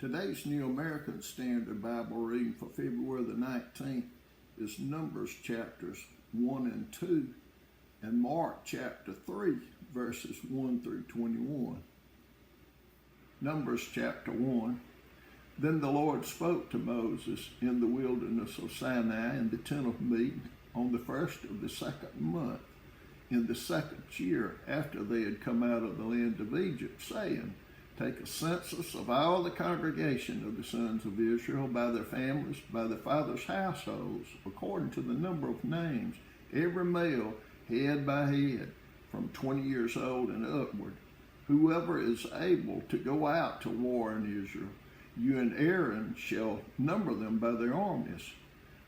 Today's New American Standard Bible reading for February the 19th is Numbers chapters 1 and 2 and Mark chapter 3 verses 1 through 21. Numbers chapter 1. Then the Lord spoke to Moses in the wilderness of Sinai in the tent of meeting on the first of the second month, in the second year after they had come out of the land of Egypt, saying, Take a census of all the congregation of the sons of Israel by their families, by their fathers' households, according to the number of names, every male, head by head, from 20 years old and upward, whoever is able to go out to war in Israel. You and Aaron shall number them by their armies.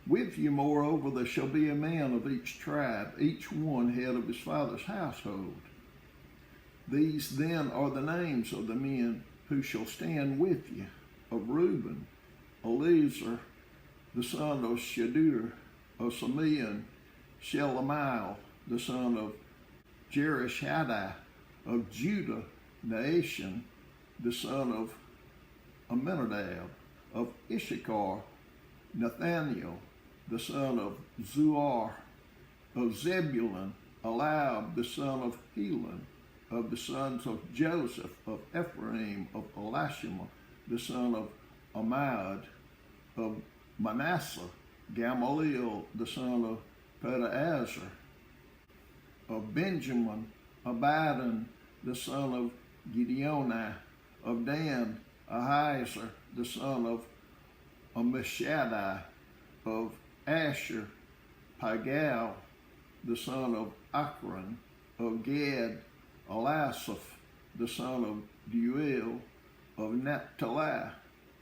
With you, moreover, there shall be a man of each tribe, each one head of his father's household. These then are the names of the men who shall stand with you: of Reuben, Eliezer, the son of Shedeur; of Simeon, Shelemiel, the son of Jerishadai; of Judah, Naashan, the son of Amminadab; of Issachar, Nathaniel, the son of Zuar; of Zebulun, Eliab, the son of Helon; of the sons of Joseph; of Ephraim, of Elishama, the son of Ammiad; of Manasseh, Gamaliel, the son of Pedahzur; of Benjamin, Abidan, the son of Gideoni; of Dan, Ahiezer, the son of Ammishaddai; of Asher, Pagiel, the son of Akron; of Gad, Elisaph, the son of Deuel; of Naphtali,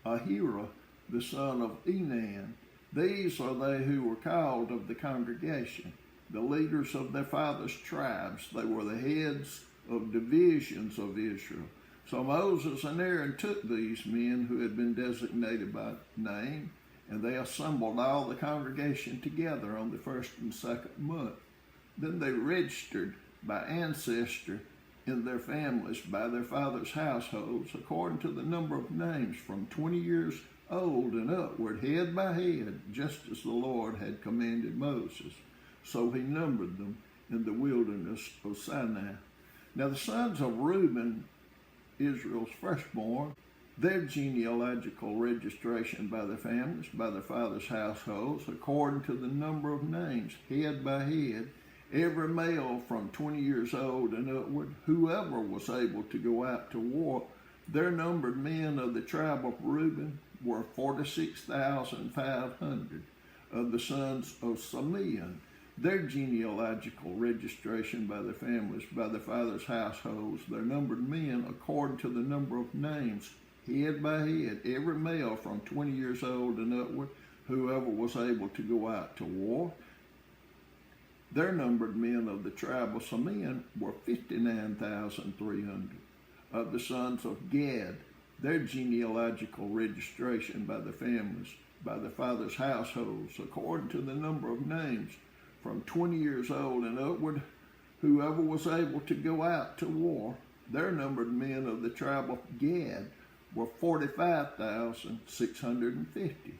Ahira, the son of Enan. These are they who were called of the congregation, the leaders of their fathers' tribes. They were the heads of divisions of Israel. So Moses and Aaron took these men who had been designated by name, and they assembled all the congregation together on the first and second month. Then they registered by ancestry in their families, by their fathers' households, according to the number of names, from 20 years old and upward, head by head, just as the Lord had commanded Moses. So he numbered them in the wilderness of Sinai. Now the sons of Reuben, Israel's firstborn, their genealogical registration by their families, by their fathers' households, according to the number of names, head by head, every male from 20 years old and upward, whoever was able to go out to war. Their numbered men of the tribe of Reuben were 46,500. Of the sons of Simeon, their genealogical registration by their families, by their fathers' households, their numbered men according to the number of names, head by head, every male from 20 years old and upward, whoever was able to go out to war. Their numbered men of the tribe of Simeon were 59,300. Of the sons of Gad, their genealogical registration by their families, by their fathers' households, according to the number of names, from 20 years old and upward, whoever was able to go out to war. Their numbered men of the tribe of Gad were 45,650.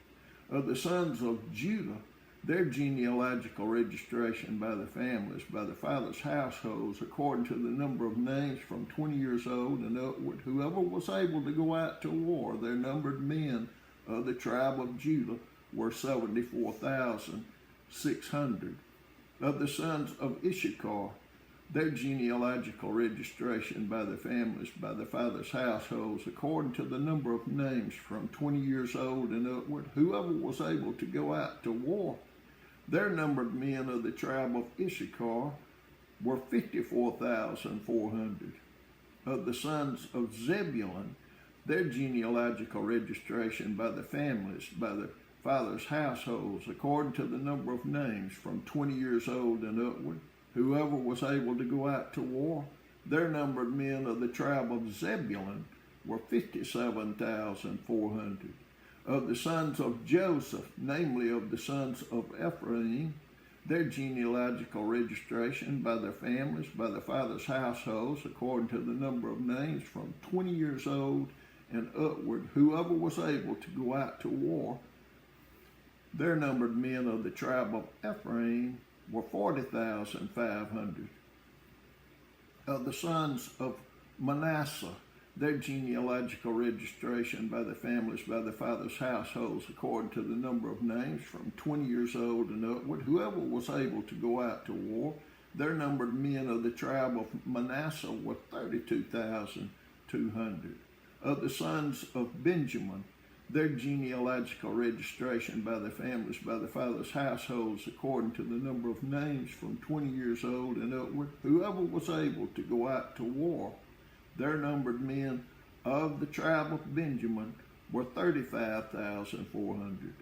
Of the sons of Judah, their genealogical registration by their families, by their fathers' households, according to the number of names, from 20 years old and upward, whoever was able to go out to war. Their numbered men of the tribe of Judah were 74,600. Of the sons of Issachar, their genealogical registration by their families, by their fathers' households, according to the number of names, from 20 years old and upward, whoever was able to go out to war. Their numbered men of the tribe of Issachar were 54,400. Of the sons of Zebulun, their genealogical registration by their families, by their fathers' households, according to the number of names, from 20 years old and upward, whoever was able to go out to war. Their numbered men of the tribe of Zebulun were 57,400. Of the sons of Joseph, namely of the sons of Ephraim, their genealogical registration by their families, by their fathers' households, according to the number of names, from 20 years old and upward, whoever was able to go out to war. Their numbered men of the tribe of Ephraim were 40,500. Of the sons of Manasseh, their genealogical registration by the families, by the fathers' households, according to the number of names, from 20 years old and upward, whoever was able to go out to war. Their numbered men of the tribe of Manasseh were 32,200. Of the sons of Benjamin, their genealogical registration by the families, by the fathers' households, according to the number of names, from 20 years old and upward, whoever was able to go out to war. Their numbered men of the tribe of Benjamin were 35,400.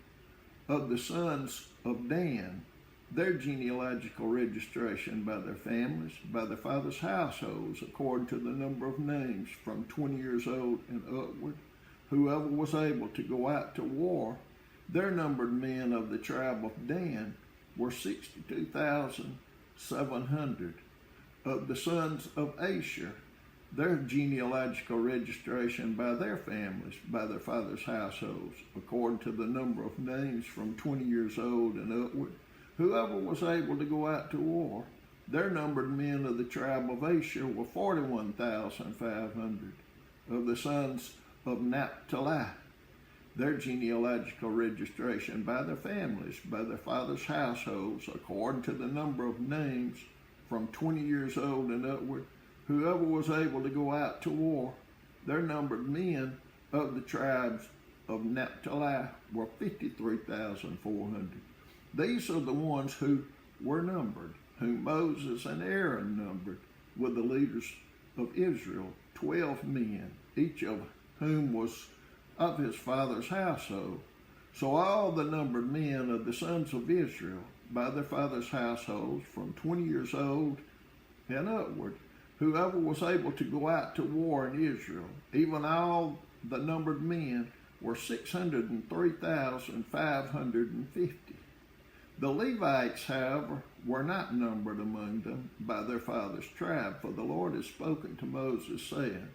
Of the sons of Dan, their genealogical registration by their families, by their fathers' households, according to the number of names, from 20 years old and upward, whoever was able to go out to war. Their numbered men of the tribe of Dan were 62,700. Of the sons of Asher, their genealogical registration by their families, by their fathers' households, according to the number of names, from 20 years old and upward, whoever was able to go out to war. Their numbered men of the tribe of Asher were 41,500. Of the sons of Naphtali, their genealogical registration by their families, by their fathers' households, according to the number of names, from 20 years old and upward, whoever was able to go out to war. Their numbered men of the tribes of Naphtali were 53,400. These are the ones who were numbered, whom Moses and Aaron numbered, with the leaders of Israel, 12 men, each of whom was of his father's household. So all the numbered men of the sons of Israel, by their fathers' households, from 20 years old and upward, whoever was able to go out to war in Israel, even all the numbered men, were 603,550. The Levites, however, were not numbered among them by their father's tribe, for the Lord has spoken to Moses, saying,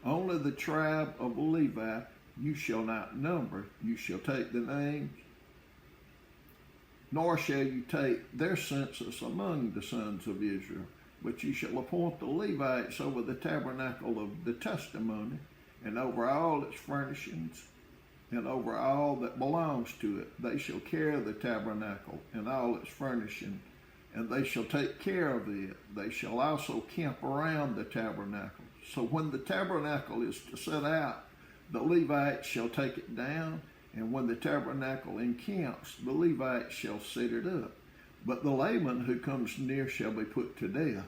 only the tribe of Levi you shall not number. You shall take the names, nor shall you take their census among the sons of Israel. But you shall appoint the Levites over the tabernacle of the testimony, and over all its furnishings, and over all that belongs to it. They shall carry the tabernacle and all its furnishing, and they shall take care of it. They shall also camp around the tabernacle. So when the tabernacle is to set out, the Levites shall take it down, and when the tabernacle encamps, the Levites shall set it up. But the layman who comes near shall be put to death.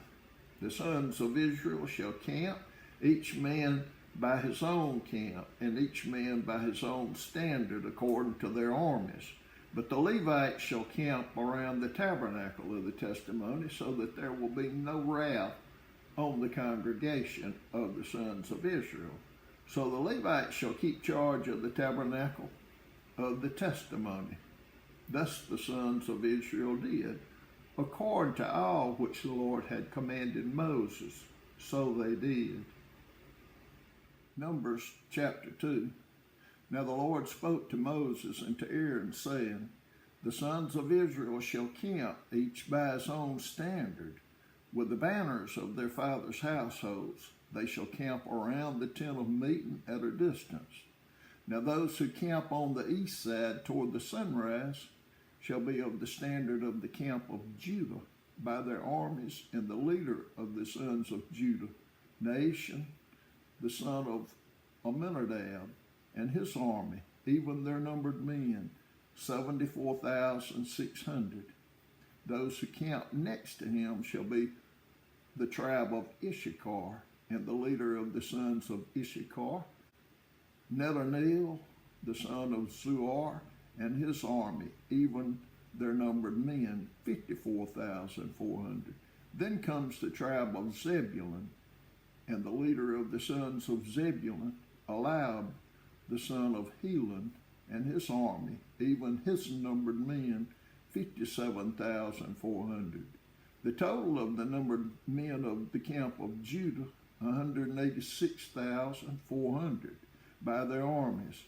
The sons of Israel shall camp, each man by his own camp, and each man by his own standard, according to their armies. But the Levites shall camp around the tabernacle of the testimony, so that there will be no wrath on the congregation of the sons of Israel. So the Levites shall keep charge of the tabernacle of the testimony. Thus the sons of Israel did, according to all which the Lord had commanded Moses, so they did. Numbers chapter 2. Now the Lord spoke to Moses and to Aaron, saying, the sons of Israel shall camp, each by his own standard, with the banners of their fathers' households. They shall camp around the tent of meeting at a distance. Now those who camp on the east side toward the sunrise shall be of the standard of the camp of Judah by their armies, and the leader of the sons of Judah, Nahshon, the son of Amminadab, and his army, even their numbered men, 74,600. Those who camp next to him shall be the tribe of Issachar, and the leader of the sons of Issachar, Nethanel, the son of Zuar, and his army, even their numbered men, 54,400. Then comes the tribe of Zebulun, and the leader of the sons of Zebulun, Eliab, the son of Helon, and his army, even his numbered men, 57,400. The total of the numbered men of the camp of Judah, 186,400. by their armies.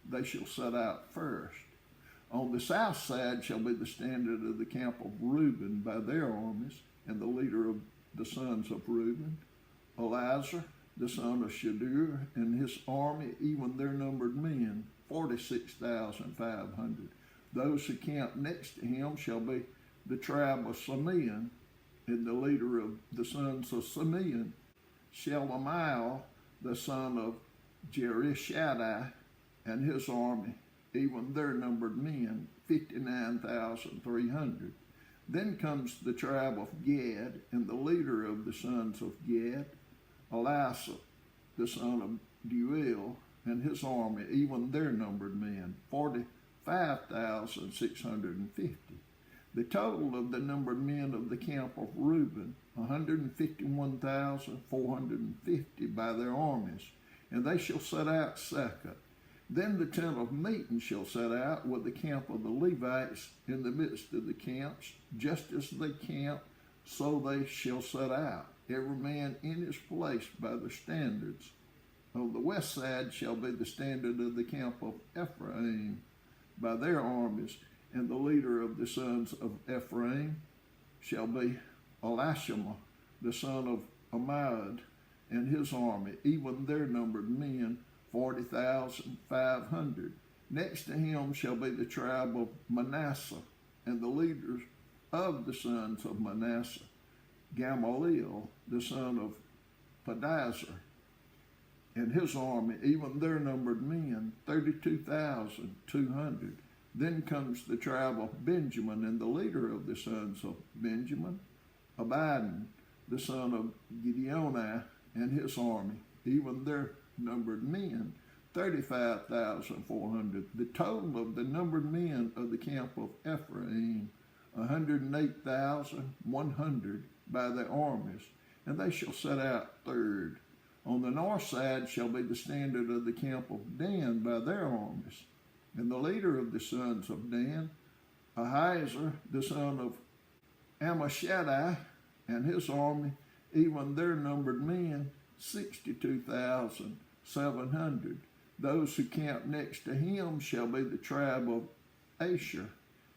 They shall set out first. On the south side shall be the standard of the camp of Reuben by their armies, and the leader of the sons of Reuben, Elizur, the son of Shadur, and his army, even their numbered men, 46,500. Those who camp next to him shall be the tribe of Simeon, and the leader of the sons of Simeon, Shelemiah, the son of Jerishaddai, and his army, even their numbered men, 59,300. Then comes the tribe of Gad, and the leader of the sons of Gad, Elisha, the son of Deuel, and his army, even their numbered men, 45,650. The total of the numbered men of the camp of Reuben, 151,450 by their armies, and they shall set out second. Then the tent of meeting shall set out with the camp of the Levites in the midst of the camps, just as they camp, so they shall set out, every man in his place by their standards. On the west side shall be the standard of the camp of Ephraim by their armies, and the leader of the sons of Ephraim shall be Elishama, the son of Ammihud, and his army, even their numbered men, 40,500. Next to him shall be the tribe of Manasseh, and the leaders of the sons of Manasseh, Gamaliel, the son of Pedahzur, and his army, even their numbered men, 32,200. Then comes the tribe of Benjamin, and the leader of the sons of Benjamin, Abidan, the son of Gideoni, and his army, even their numbered men, 35,400. The total of the numbered men of the camp of Ephraim, 108,100 by their armies, and they shall set out third. On the north side shall be the standard of the camp of Dan by their armies, and the leader of the sons of Dan, Ahiezer, the son of Ammishaddai, and his army, even their numbered men, 62,700. Those who camp next to him shall be the tribe of Asher,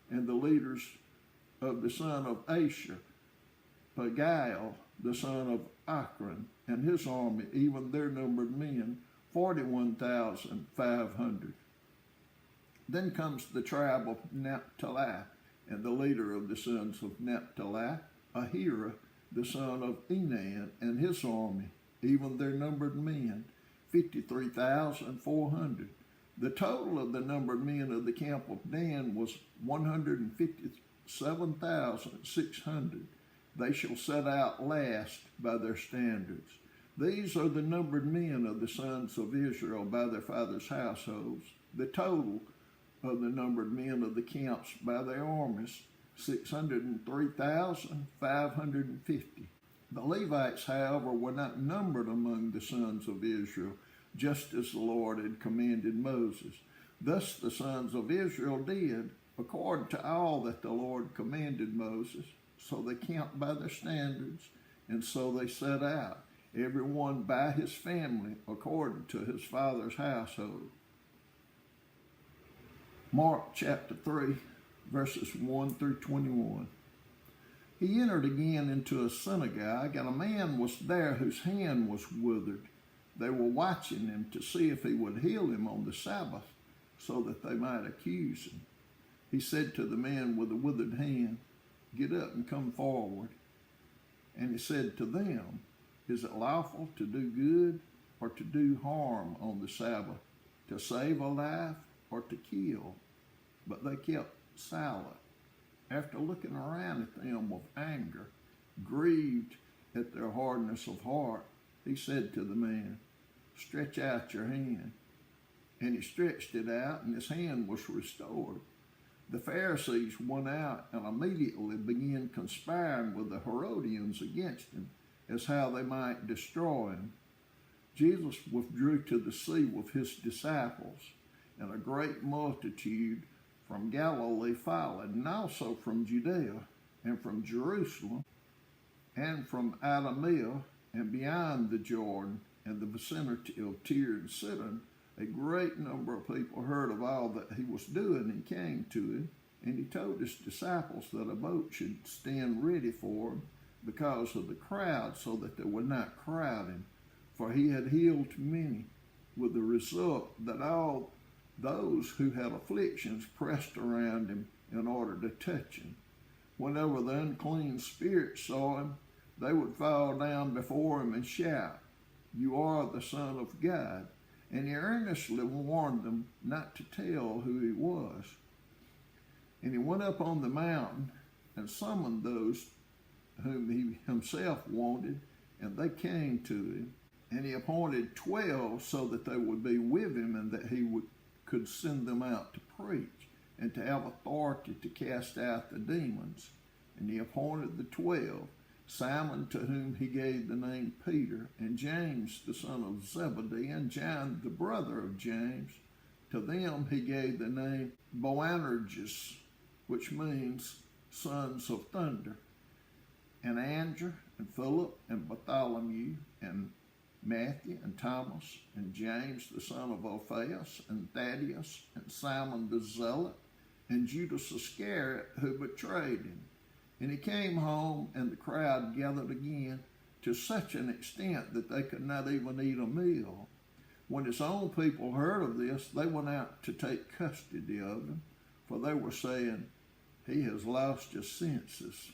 and the leaders of the son of Asher, Pagiel, the son of Akron, and his army, even their numbered men, 41,500. Then comes the tribe of Naphtali, and the leader of the sons of Naphtali, Ahira, the son of Enan, and his army, even their numbered men, 53,400. The total of the numbered men of the camp of Dan was 157,600. They shall set out last by their standards. These are the numbered men of the sons of Israel by their fathers' households. The total of the numbered men of the camps by their armies, 603,550. The Levites, however, were not numbered among the sons of Israel, just as the Lord had commanded Moses. Thus the sons of Israel did, according to all that the Lord commanded Moses. So they camped by their standards, and so they set out, every one by his family, according to his father's household. Mark chapter 3, verses 1 through 21. He entered again into a synagogue, and a man was there whose hand was withered. They were watching him to see if he would heal him on the Sabbath, so that they might accuse him. He said to the man with the withered hand, "Get up and come forward." And he said to them, "Is it lawful to do good or to do harm on the Sabbath, to save a life or to kill?" But they kept silent. After looking around at them with anger, grieved at their hardness of heart, he said to the man, "Stretch out your hand." And he stretched it out, and his hand was restored. The Pharisees went out and immediately began conspiring with the Herodians against him, as how they might destroy him. Jesus withdrew to the sea with his disciples, and a great multitude from Galilee followed, and also from Judea, and from Jerusalem, and from Idumea, and beyond the Jordan, and the vicinity of Tyre and Sidon, A great number of people heard of all that he was doing and came to him, and he told his disciples that a boat should stand ready for him because of the crowd, so that they would not crowd him, for he had healed many, with the result that all those who had afflictions pressed around him in order to touch him. Whenever the unclean spirits saw him, they would fall down before him and shout, "You are the Son of God." And he earnestly warned them not to tell who he was. And he went up on the mountain and summoned those whom he himself wanted, and they came to him. And he appointed 12 so that they would be with him, and that he could send them out to preach and to have authority to cast out the demons. And he appointed the 12, Simon, to whom he gave the name Peter, and James the son of Zebedee, and John the brother of James. To them he gave the name Boanerges, which means sons of thunder, and Andrew, and Philip, and Bartholomew, and Matthew, and Thomas, and James the son of Alphaeus, and Thaddeus, and Simon the Zealot, and Judas Iscariot, who betrayed him. And he came home, and the crowd gathered again to such an extent that they could not even eat a meal. When his own people heard of this, they went out to take custody of him, for they were saying, "He has lost his senses."